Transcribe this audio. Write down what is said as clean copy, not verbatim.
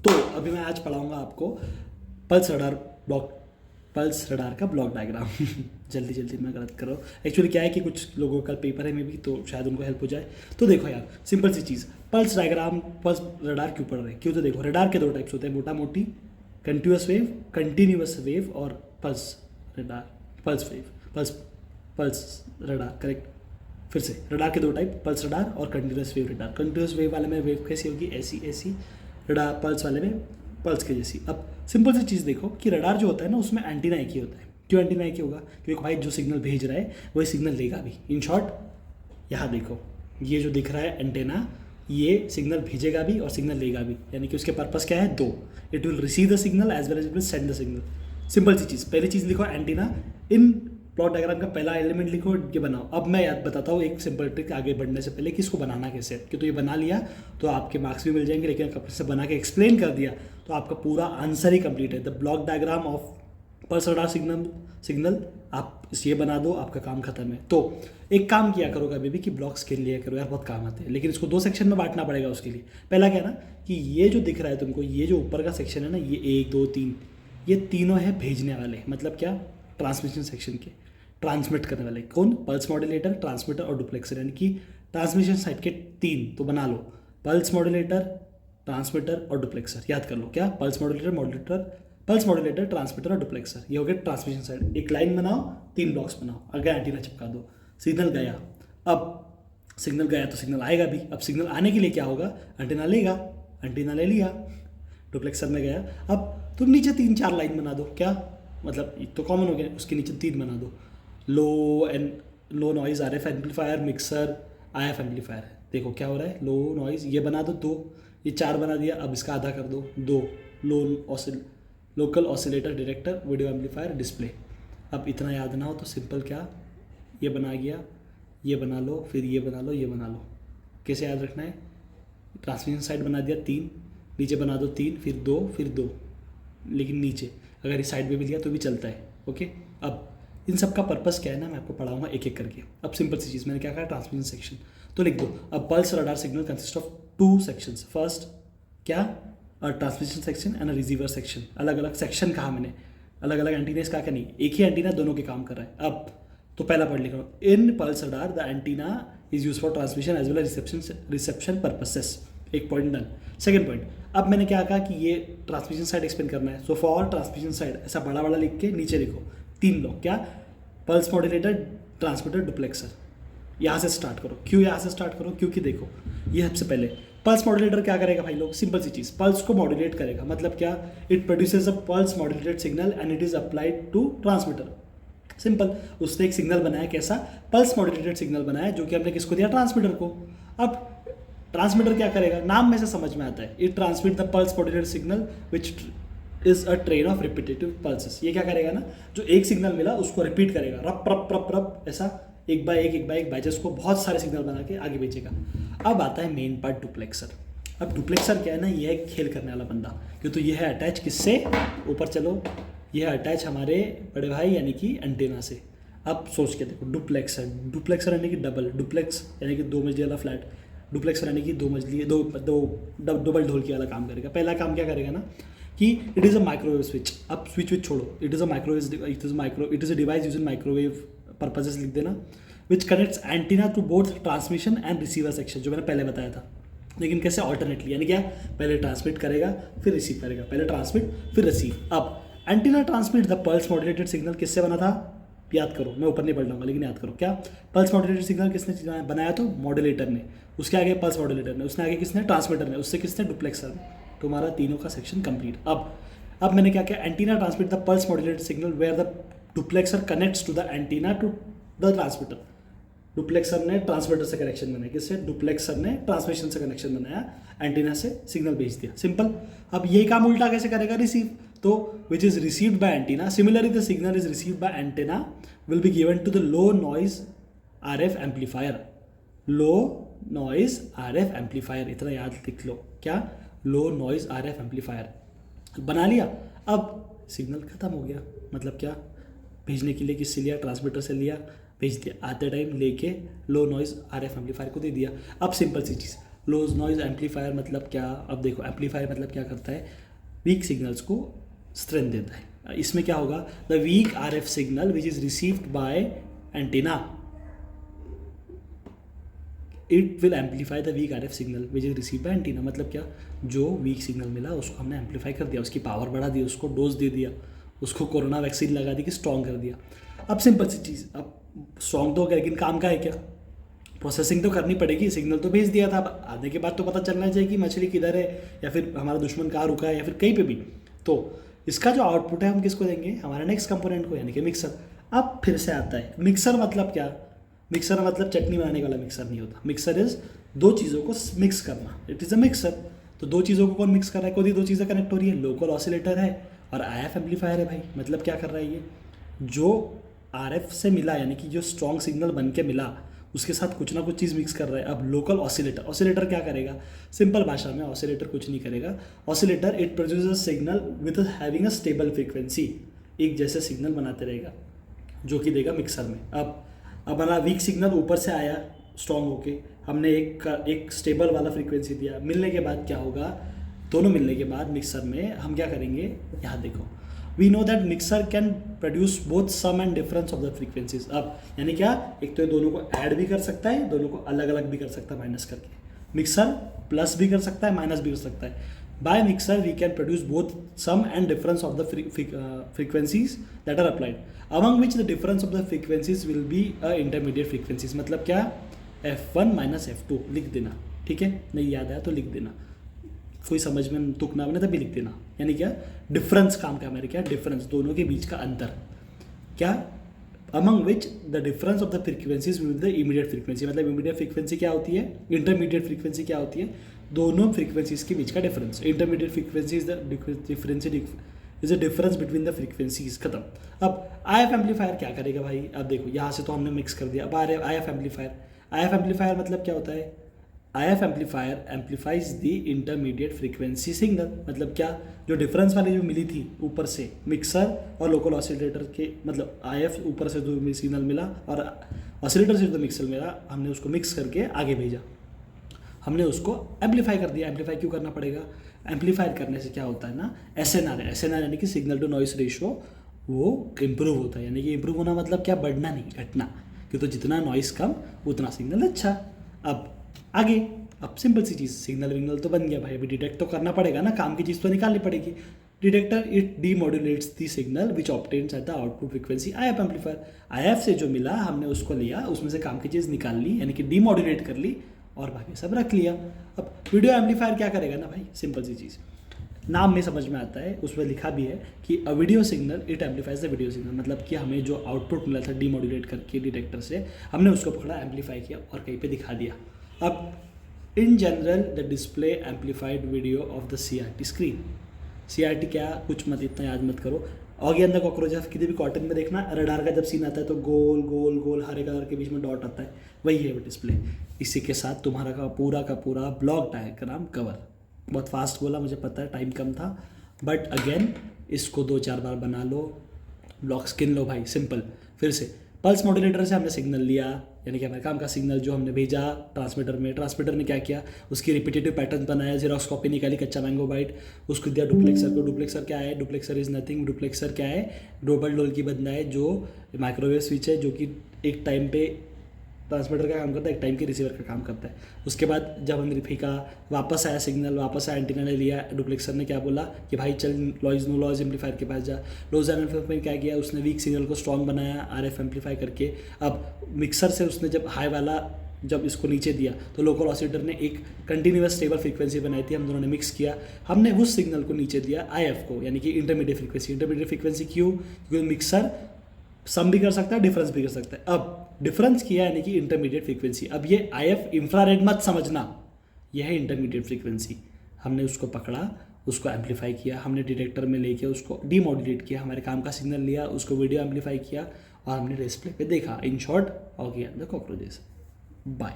तो अभी मैं आज पढ़ाऊंगा आपको पल्स रडार का ब्लॉक डायग्राम जल्दी जल्दी मैं गलत कर रहा हूँ। एक्चुअली क्या है कि कुछ लोगों का पेपर है में भी, तो शायद उनको हेल्प हो जाए। तो देखो यार, सिंपल सी चीज़, पल्स डायग्राम, पल्स रडार क्यों पढ़ रहे हैं? क्यों? तो देखो, रडार के दो टाइप्स होते हैं, मोटा मोटी कंटिन्यूस वेव और pulse radar, pulse wave, pulse radar, correct. फिर से, रडार के दो टाइप, पल्स रडार और continuous wave radar. Continuous wave वाले में वेव कैसी होगी? ऐसी ऐसी। रडार पल्स वाले में पल्स के जैसी। अब सिंपल सी चीज़ देखो कि रडार जो होता है ना, उसमें एंटीना एक ही होता है। क्यों एंटीना एक ही होगा? क्योंकि भाई जो सिग्नल भेज रहा है वही सिग्नल लेगा भी। इन शॉर्ट यहाँ देखो, ये जो दिख रहा है एंटेना, ये सिग्नल भेजेगा भी और सिग्नल लेगा भी। यानी कि उसके पर्पस क्या है? दो, it will receive the signal as well as it will send the signal. Simple सी चीज़, पहली चीज़ लिखो एंटीना। इन प्लॉट डायग्राम का पहला एलिमेंट लिखो, ये बनाओ। अब मैं याद बताता हूँ एक सिंपल ट्रिक आगे बढ़ने से पहले कि इसको बनाना कैसे है। कि तो ये बना लिया तो आपके मार्क्स भी मिल जाएंगे, लेकिन अगर से बना के एक्सप्लेन कर दिया तो आपका पूरा आंसर ही कंप्लीट है। The block diagram of pulse radar signal आप ये बना दो, आपका काम खत्म है। तो एक काम किया करो कभी भी कि ब्लॉक्स खेल लिया करो यार, बहुत काम आते हैं। लेकिन इसको दो सेक्शन में बांटना पड़ेगा उसके लिए। पहला क्या है ना कि ये जो दिख रहा है तुमको, ये जो ऊपर का सेक्शन है ना, ये 1 2 3, ये तीनों है भेजने वाले, मतलब क्या? ट्रांसमिशन सेक्शन के, ट्रांसमिट करने वाले। कौन? पल्स मॉड्यूलेटर, ट्रांसमीटर और डुप्लेक्सर। यानी कि ट्रांसमिशन साइड के तीन तो बना लो, पल्स मॉड्यूलेटर, ट्रांसमीटर और डुप्लेक्सर। याद कर लो क्या? पल्स मॉड्यूलेटर, ट्रांसमीटर और डुप्लेक्सर, ये हो गया ट्रांसमिशन साइड। एक लाइन बनाओ, 3 ब्लॉक्स बनाओ, अगर एंटीना चिपका दो। सिग्नल गया, अब सिग्नल गया तो सिग्नल आएगा भी। अब सिग्नल आने के लिए क्या होगा? एंटीना लेगा, एंटीना ले लिया, डुप्लेक्सर में गया। अब तुम नीचे 3 4 लाइन बना दो। क्या मतलब? तो कॉमन हो गया, उसके नीचे 3 बना दो। Low noise RF amplifier, mixer, IF amplifier. देखो क्या हो रहा है, लो नॉइज ये बना दो 2, ये 4 बना दिया। अब इसका आधा कर दो 2, local oscillator, director, video amplifier, display. अब इतना याद ना हो तो सिंपल क्या, ये बना गया, ये बना लो, फिर ये बना लो, ये बना लो। कैसे याद रखना है? ट्रांसमिशन साइड बना दिया 3, नीचे बना दो 3, फिर 2, फिर 2, लेकिन नीचे अगर इस साइड में भी लिया तो भी चलता है। ओके, अब इन सब का पर्पस क्या है ना, मैं आपको पढ़ाऊंगा एक एक करके। अब सिंपल सी चीज़, मैंने क्या कहा? ट्रांसमिशन सेक्शन, तो लिख दो। अब pulse radar signal consist of 2 sections. First क्या? Transmission section and receiver section. अलग अलग सेक्शन कहा मैंने, अलग अलग एंटीनास का क्या नहीं, एक ही एंटीना दोनों के काम कर रहा है। अब तो पहला पढ़ लिख रहा हूँ, in pulse radar the antenna is use for transmission as well as reception purposes. एक पॉइंट डन। सेकंड पॉइंट, अब मैंने क्या कहा कि ये ट्रांसमिशन साइड एक्सप्लेन करना है। सो फॉर ट्रांसमिशन साइड ऐसा बड़ा बड़ा लिख के नीचे लिखो 3 ब्लॉक। क्या? Pulse modulator, transmitter, duplexer. यहाँ से स्टार्ट करो। क्यों यहाँ से स्टार्ट करो? क्योंकि देखो, ये सबसे पहले पल्स मॉड्यूलेटर क्या करेगा भाई लोग? सिंपल सी चीज़, पल्स को मॉड्यूलेट करेगा। मतलब क्या? It produces a pulse modulated signal and it is applied to transmitter. Simple, उसने एक सिग्नल बनाया, कैसा? पल्स मॉड्यूलेटेड सिग्नल बनाया, जो कि हमने किसको दिया? ट्रांसमीटर को। अब ट्रांसमीटर क्या करेगा? नाम में से समझ में आता है, it transmit the pulse modulated signal which is a train of repetitive pulses. ये क्या करेगा ना, जो एक सिग्नल मिला उसको रिपीट करेगा, रप रप रप रप, ऐसा एक बाय एक बैचेस को बहुत सारे सिग्नल बना के आगे भेजेगा। अब आता है मेन पार्ट, डुप्लेक्सर। अब डुप्लेक्सर क्या है ना, ये है खेल करने वाला बंदा। क्यों? तो ये है अटैच किससे? ऊपर चलो, ये है अटैच हमारे बड़े भाई यानी कि एंटेना से। अब सोच के देखो, डुप्लेक्सर यानी कि डबल डुप्लेक्स, यानी कि 2 मंजिले वाला फ्लैट। डुप्लेक्सर यानी कि 2 मंजिली, डबल ढोलकी वाला काम करेगा। पहला काम क्या करेगा ना कि it is a microwave switch. अब स्विच छोड़ो, it is a device use in microwave purposes लिख देना, which connects antenna to both transmission and receiver section, जो मैंने पहले बताया था। लेकिन कैसे? ऑल्टरनेटली, यानी क्या? पहले ट्रांसमिट करेगा फिर रिसीव करेगा, पहले ट्रांसमिट फिर रिसीव। अब antenna transmit the pulse modulated signal किससे बना था? याद करो, मैं ऊपर नहीं पढ़ लूँगा लेकिन याद करो। क्या? पल्स मॉड्यूलेटेड सिग्नल किसने बनाया? तो मॉड्यूलेटर ने, उसके आगे पल्स मॉड्यूलेटर ने, उसने आगे किसने? ट्रांसमीटर ने, उससे किसने? डुप्लेक्सर ने। तुम्हारा तीनों का सेक्शन कंप्लीट। अब मैंने क्या किया? Antenna transmit the pulse modulated signal where the duplexer connects to the antenna to the transmitter. Duplexer ने ट्रांसमीटर से कनेक्शन बनाया, किससे? डुप्लेक्सर ने ट्रांसमिशन से कनेक्शन बनाया, एंटीना से सिग्नल भेज दिया। सिंपल। अब ये काम उल्टा कैसे करेगा? रिसीव। तो which is received by antenna, similarly the signal is received by antenna will be given to the low noise RF amplifier. Low noise RF amplifier, इतना याद लिख लो। क्या? लो नॉइज RF एम्पलीफायर बना लिया। अब सिग्नल खत्म हो गया, मतलब क्या? भेजने के लिए किससे लिया? ट्रांसमीटर से लिया, भेज दिया, आते टाइम लेके लो नॉइज RF एम्पलीफायर को दे दिया। अब सिंपल सी चीज़, लो नॉइज एम्पलीफायर मतलब क्या, अब देखो एम्पलीफायर मतलब क्या करता है, वीक सिग्नल्स को स्ट्रेंथ देता है। इसमें क्या होगा, the weak RF signal which is received by antenna it will amplify the weak RF signal which is receive by antenna. मतलब क्या, जो वीक सिग्नल मिला उसको हमने एम्पलीफाई कर दिया, उसकी पावर बढ़ा दी, उसको डोज दे दिया, उसको कोरोना वैक्सीन लगा दी कि स्ट्रॉन्ग कर दिया। अब सिंपल सी चीज़, अब स्ट्रॉन्ग तो हो गया लेकिन काम का है क्या, प्रोसेसिंग तो करनी पड़ेगी, सिग्नल तो भेज दिया था, अब आने के बाद तो पता चलना चाहिए कि मछली किधर है या फिर हमारा दुश्मन कहाँ रुका है या फिर कहीं पे भी। तो इसका जो आउटपुट है हम किसको देंगे, हमारे नेक्स्ट कंपोनेंट को, यानी कि मिक्सर। अब फिर से आता है मिक्सर मतलब क्या, मिक्सर मतलब चटनी बनाने वाला मिक्सर नहीं होता। मिक्सर इज दो चीज़ों को मिक्स करना, इट इज़ अ मिक्सर। तो दो चीज़ों को कौन मिक्स कर रहा है, कोई दो चीज़ें कनेक्ट हो रही है, लोकल ऑसिलेटर है और IF एम्पलीफायर है भाई। मतलब क्या कर रहा है ये, जो RF से मिला यानी कि जो स्ट्रॉन्ग सिग्नल बन के मिला उसके साथ कुछ ना कुछ चीज़ मिक्स कर रहा है। अब लोकल ऑसिलेटर, ऑसिलेटर क्या करेगा, सिंपल भाषा में ऑसिलेटर कुछ नहीं करेगा। Oscillator it produces signal with having a stable frequency, एक जैसे सिग्नल बनाते रहेगा जो कि देगा मिक्सर में। अब हमारा वीक सिग्नल ऊपर से आया स्ट्रॉन्ग होके, हमने एक स्टेबल वाला फ्रीक्वेंसी दिया, मिलने के बाद क्या होगा, दोनों मिलने के बाद मिक्सर में हम क्या करेंगे, यहाँ देखो, we know that mixer can produce both sum and difference of the frequencies. अब यानी क्या, एक तो ये दोनों को ऐड भी कर सकता है, दोनों को अलग अलग भी कर सकता है माइनस करके, मिक्सर प्लस भी कर सकता है माइनस भी कर सकता है। By mixer we can produce both sum and difference of the frequencies that are applied, among which the difference of the frequencies will be a intermediate frequencies. मतलब क्या, F1 माइनस F2 लिख देना, ठीक है, नहीं याद आया तो लिख देना, कोई समझ में तुक ना बने तभी लिख देना। यानी क्या, डिफरेंस काम का मेरे क्या, डिफरेंस दोनों के बीच का अंतर क्या, among which the difference of the frequencies with the immediate frequency. मतलब इमीडिएट फ्रीक्वेंसी क्या होती है, इंटरमीडिएट फ्रीक्वेंसी क्या होती है, दोनों फ्रीक्वेंसीज के बीच का difference. Intermediate frequency is the difference between the frequencies, खत्म। अब IF एम्पलीफायर क्या करेगा भाई, अब देखो यहाँ से तो हमने मिक्स कर दिया। अब IF एम्पलीफायर मतलब क्या होता है, IF amplifier amplifies the intermediate frequency signal. मतलब क्या, जो डिफरेंस वाली जो मिली थी ऊपर से मिक्सर और लोकल ऑसिलेटर के, मतलब IF ऊपर से जो सिग्नल मिला और ऑसिलेटर से जो मिक्सर मिला, हमने उसको मिक्स करके आगे भेजा, हमने उसको एम्पलीफाई कर दिया। एम्पलीफाई क्यों करना पड़ेगा, एम्पलीफाई करने से क्या होता है ना, SNR यानी कि सिग्नल टू नॉइस रेशियो वो इम्प्रूव होता है। यानी कि इम्प्रूव होना मतलब क्या, बढ़ना नहीं घटना, क्यों तो जितना नॉइस कम उतना सिग्नल अच्छा। अब आगे, अब सिंपल सी चीज़, सिग्नल विग्नल तो बन गया भाई, अभी डिटेक्ट तो करना पड़ेगा ना, काम की चीज़ तो निकालनी पड़ेगी। Detector it demodulates the signal which obtains at the output frequency IF amplifier. IF से जो मिला हमने उसको लिया, उसमें से काम की चीज़ निकाल ली यानी कि डीमॉड्यूलेट कर ली और बाकी सब रख लिया। अब वीडियो एम्पलीफायर क्या करेगा ना भाई, सिंपल सी चीज़, नाम में समझ में आता है, उसमें लिखा भी है कि a video signal it amplifies the video signal. मतलब कि हमें जो आउटपुट मिला था डीमॉड्यूलेट करके डिटेक्टर से, हमने उसको पकड़ा, एम्पलीफाई किया और कहीं पे दिखा दिया। अब in general the display amplified video of the CRT screen. CRT क्या, कुछ मत इतना याद मत करो। और ये अंदर कॉकरोच किसी भी कॉटन में देखना, रडार का जब सीन आता है तो गोल गोल गोल हरे कलर के बीच में डॉट आता है, वही है वो डिस्प्ले। इसी के साथ तुम्हारा का पूरा ब्लॉक डायग्राम कवर। बहुत फास्ट बोला, मुझे पता है टाइम कम था, बट अगेन इसको 2-4 बार बना लो, ब्लॉक स्किन लो भाई, सिंपल। फिर से पल्स मॉड्यूलेटर से हमने सिग्नल लिया, यानी कि हमारे काम का सिग्नल जो हमने भेजा ट्रांसमीटर में, ट्रांसमीटर ने क्या किया, उसकी रिपीटेटिव पैटर्न बनाया, जीरोक्स कॉपी निकाली, कच्चा मैंगो बाइट, उसको दिया डुप्लेक्सर को। डुप्लेक्सर क्या है, डुप्लेक्सर इज नथिंग, डुप्लेक्सर क्या है, डबल डोल की बंदा है, जो माइक्रोवेव स्विच है, जो कि एक टाइम पे ट्रांसमीटर का काम करता है, एक टाइम के रिसीवर का काम करता है। उसके बाद जब हमने फेंका, वापस आया सिग्नल, वापस आया, एंटीना ने लिया, डुप्लेक्सर ने क्या बोला कि भाई चल लॉइज नो लॉइज एम्पलीफायर के पास जा। लॉइज एम्पलीफायर में क्या किया, उसने वीक सिग्नल को स्ट्रॉन्ग बनाया RF एम्पलीफाई करके। अब मिक्सर से उसने जब हाई वाला जब इसको नीचे दिया तो लोकल ऑसिलेटर ने एक कंटिन्यूअस स्टेबल फ्रीक्वेंसी बनाई थी, हम दोनों ने मिक्स किया, हमने उस सिग्नल को नीचे दिया IF को, यानी कि इंटरमीडिएट फ्रीक्वेंसी। इंटरमीडिएट फ्रीक्वेंसी क्यों, क्योंकि मिक्सर सम भी कर सकता है, डिफरेंस भी कर सकता है। अब डिफरेंस किया यानी कि इंटरमीडिएट फ्रीक्वेंसी। अब ये IF इंफ्रारेड मत समझना, यह है इंटरमीडिएट फ्रीक्वेंसी। हमने उसको पकड़ा, उसको एम्पलीफाई किया, हमने डिटेक्टर में लेके उसको डीमॉड्यूलेट किया, हमारे काम का सिग्नल लिया, उसको वीडियो एम्पलीफाई किया और हमने डिस्प्ले पे देखा। इन शॉर्ट, हो गया द कॉकरोचेस। बाय।